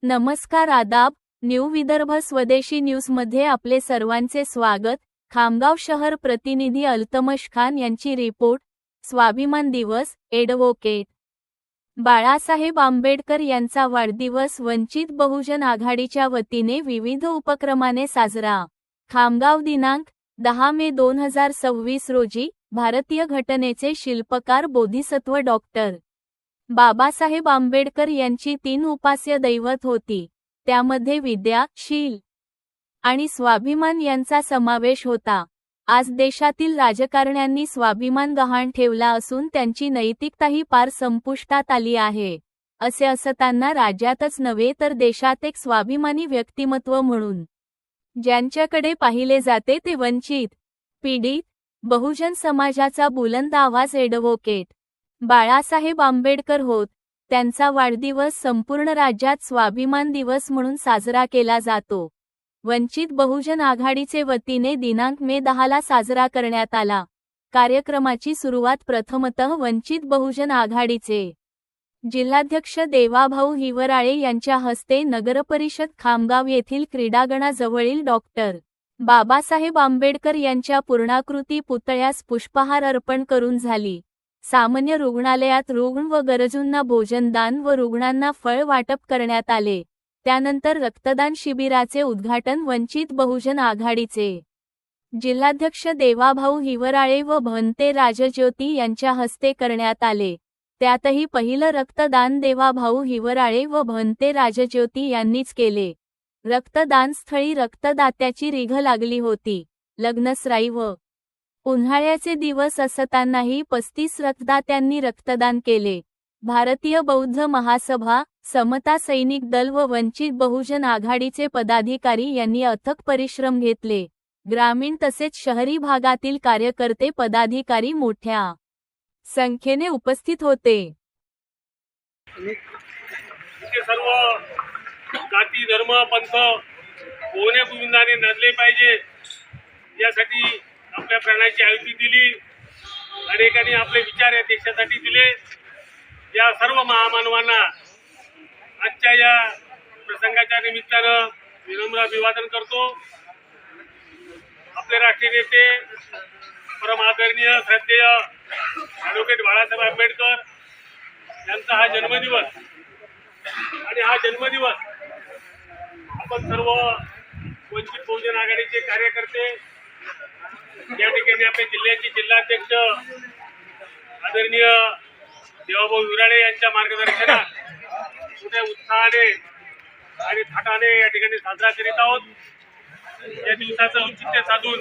नमस्कार आदाब, न्यू विदर्भ स्वदेशी न्यूजमध्ये आपले सर्वांचे स्वागत। खामगाव शहर प्रतिनिधी अल्तमश खान यांची रिपोर्ट। स्वाभिमान दिवस, ॲडव्होकेट बाळासाहेब आंबेडकर यांचा वाढदिवस वंचित बहुजन आघाडीच्या वतीने विविध उपक्रमाने साजरा। खामगाव दिनांक 10 मे 2026 रोजी भारतीय घटनेचे शिल्पकार बोधिसत्व डॉक्टर बाबासाहेब आंबेडकर यांची 3 उपास्य दैवत होती, त्यामध्ये विद्या, शील आणि स्वाभिमान यांचा समावेश होता। आज देशातील राजकारण्यांनी स्वाभिमान गहाण ठेवला असून त्यांची नैतिकताही पार संपुष्टात आली आहे। असे असताना राज्यातच नव्हे तर देशात एक स्वाभिमानी व्यक्तिमत्व म्हणून ज्यांच्याकडे पाहिले जाते ते वंचित, पीडित, बहुजन समाजाचा बुलंद आवाज ॲडव्होकेट बाळासाहेब आंबेडकर होत। त्यांचा वाढदिवस संपूर्ण राज्यात स्वाभिमान दिवस म्हणून साजरा केला जातो। वंचित बहुजन आघाडीचे वतीने दिनांक मे 10 ला साजरा करण्यात आला। कार्यक्रमाची सुरुवात प्रथमतः वंचित बहुजन आघाडीचे जिल्हाध्यक्ष देवाभाऊ हिवराळे यांच्या हस्ते नगरपरिषद खामगाव येथील क्रीडांगणाजवळील डॉक्टर बाबासाहेब आंबेडकर यांच्या पूर्णाकृती पुतळ्यास पुष्पहार अर्पण करून झाली। सामान्य रुग्णालयात रुग्ण व गरजूंना भोजनदान व रुग्णांना फळ वाटप करण्यात आले। त्यानंतर रक्तदान शिबिराचे उद्घाटन वंचित बहुजन आघाडीचे जिल्हाध्यक्ष देवाभाऊ हिवराळे व भंते राजज्योती यांच्या हस्ते करण्यात आले। त्यातही पहिलं रक्तदान देवाभाऊ हिवराळे व भंते राजज्योती यांनीच केले। रक्तदानस्थळी रक्तदात्याची रिघ लागली होती। लग्नसराई व उन्हाळ्याचे दिवस असतानाही 35 रक्तदात्यांनी रक्तदान केले। भारतीय बौद्ध महासभा, समता सैनिक दल व वंचित बहुजन आघाडीचे पदाधिकारी यांनी अथक परिश्रम घेतले। ग्रामीण तसेच शहरी भागातील कार्यकर्ते पदाधिकारी मोठ्या संख्येने उपस्थित होते। सर्व जाती धर्म पंथ कोण्या गोविंदाने नडले पाहिजे यासाठी आपल्या प्राणाची आहुती दिली। अनेकांनी आपले विचार या देशासाठी दिले। या सर्व महामानवांना आजच्या या प्रसंगाच्या निमित्तानं विनम्र अभिवादन करतो। आपले राष्ट्रीय नेते परम आदरणीय श्रद्धेय ॲडव्होकेट बाळासाहेब आंबेडकर यांचा हा जन्मदिवस आणि हा जन्मदिवस आपण सर्व वंचित बहुजन आघाडीचे कार्यकर्ते या ठिकाणी आपल्या जिल्ह्याचे जिल्हाध्यक्ष आदरणीय देवाभाऊ हिवराळे यांच्या मार्गदर्शनात मोठ्या उत्साहाने आणि थाटाने या ठिकाणी साजरा करीत आहोत। या दिवसाचं औचित्य साधून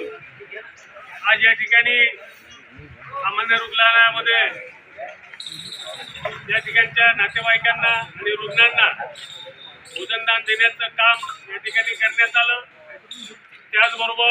आज या ठिकाणी सामान्य रुग्णालयामध्ये या ठिकाणच्या नातेवाईकांना आणि रुग्णांना भोजनदान देण्याचं काम या ठिकाणी करण्यात आलं। त्याचबरोबर